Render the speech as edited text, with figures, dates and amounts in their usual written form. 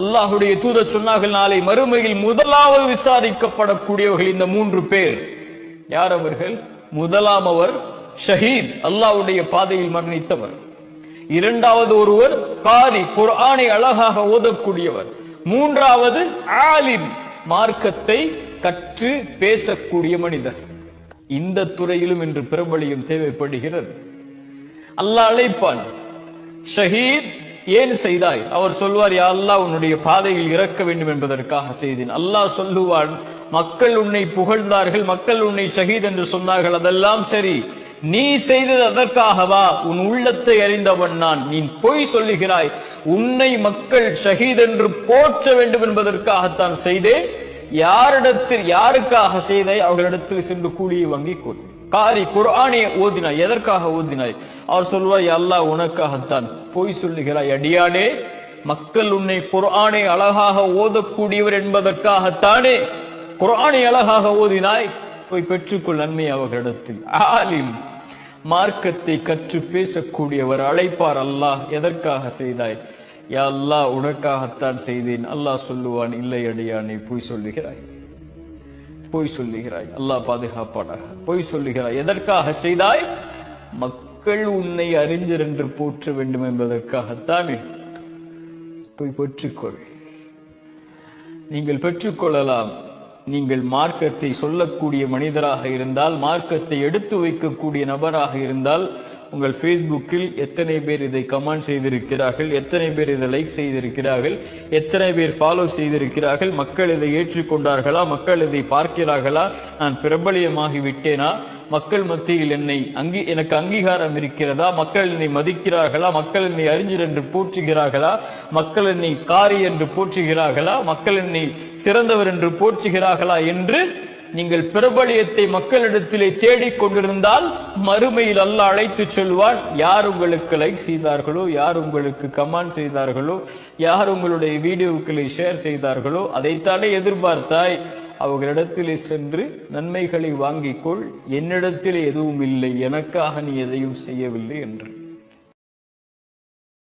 அல்லாஹுடைய தூதர் சொன்னார்கள், நாளை மறுமையில் முதலாவது விசாரிக்கப்படக்கூடியவர்கள் இந்த 3 பேர். யார் அவர்கள்? முதலாம் அவர் ஷஹீத், அல்லாஹ்வுடைய பாதையில் மரணித்தவர். இரண்டாவது ஒருவர் காரி, குர்ஆனை அழகாக ஓதக்கூடியவர். மூன்றாவது ஆலிம், மார்க்கத்தை கற்று பேசக்கூடிய மனிதர். இந்த துறையிலும் இன்று பிரபலியம் தேவைப்படுகிறது. அல்லாஹ் அழைப்பான், ஷஹீத் ஏன் செய்தாய்? அவர் சொல்வார், யா அல்லாஹ், உன்னுடைய பாதையில் இறக்க வேண்டும் என்பதற்காக செய்தேன். அல்லாஹ் சொல்லுவான், மக்கள் உன்னை புகழ்ந்தார்கள், மக்கள் உன்னை ஷஹீத் என்று சொன்னார்கள், அதெல்லாம் சரி, நீ செய்தது அதற்காகவா? உன் உள்ளத்தை அறிந்தவன் நான். நீ பொய் சொல்லுகிறாய். உன்னை மக்கள் ஷஹீத் என்று போற்ற வேண்டும் என்பதற்காகத்தான் செய்தேன். யாருக்காக செய்தாய்? அவர்களிடத்தில் சென்று கூலியை வாங்கி கொள். காரி, குர்ஆனை ஓதினாய், எதற்காக ஓதினாய்? அவர் சொல்வார், யா அல்லாஹ், உனக்காகத்தான். பொய் சொல்லுகிறாய் அடியானே, மக்கள் உன்னை குர்ஆனை அழகாக ஓதக்கூடியவர் என்பதற்காகத்தானே குர்ஆனை அழகாக ஓதினாய். போய் பெற்றுக்கொள் நன்மை அவர்களிடத்தில். ஆலிம், மார்க்கத்தை கற்று பேசக்கூடியவர். அழைப்பார் அல்லாஹ், எதற்காக செய்தாய்? யா அல்லாஹ், உனக்காகத்தான் செய்தேன். அல்லாஹ் சொல்லுவான், இல்லை அடியானே, பொய் சொல்லுகிறாய், பொய் சொல்லுகிறாய். அல்லாஹ் பாதுகாப்பானாக. பொய் சொல்லுகிறாய். எதற்காக செய்தாய்? மக்கள் உன்னை அறிஞர் என்று போற்ற வேண்டும் என்பதற்காகத்தானே. போய் பெற்றுக்கொள். நீங்கள் பெற்றுக்கொள்ளலாம். நீங்கள் மார்க்கத்தை சொல்லக்கூடிய மனிதராக இருந்தால், மார்க்கத்தை எடுத்து வைக்கக்கூடிய நபராக இருந்தால், உங்கள் ஃபேஸ்புக்கில் எத்தனை பேர் இதை கமெண்ட் செய்திருக்கிறார்கள், எத்தனை பேர் இதை லைக் செய்திருக்கிறார்கள், எத்தனை பேர் ஃபாலோ செய்திருக்கிறார்கள், மக்கள் இதை ஏற்றுக்கொண்டார்களா, மக்கள் இதை பார்க்கிறார்களா, நான் பிரபலியமாகி விட்டேனா, மக்கள் மத்தியில் எனக்கு அங்கீகாரம் இருக்கிறதா, மக்கள் என்னை மதிக்கிறார்களா, மக்கள் என்னை அறிஞர் என்று போற்றுகிறார்களா, மக்கள் என்னை காரி என்று போற்றுகிறார்களா, மக்கள் என்னை சிறந்தவர் என்று போற்றுகிறார்களா என்று நீங்கள் பிரபலியத்தை மக்களிடத்திலே தேடிக் கொண்டிருந்தால், மறுமையில் அல்லாஹ் அழைத்து சொல்வான், யார் உங்களுக்கு லைக் செய்தார்களோ, யார் உங்களுக்கு கமெண்ட் செய்தார்களோ, யார் உங்களுடைய வீடியோக்களை ஷேர் செய்தார்களோ, அதைத்தானே எதிர்பார்த்தாய். அவர்களிடத்திலே சென்று நன்மைகளை வாங்கிக்கொள். என்னிடத்திலே எதுவும் இல்லை, எனக்காக நீ எதையும் செய்யவில்லை என்று.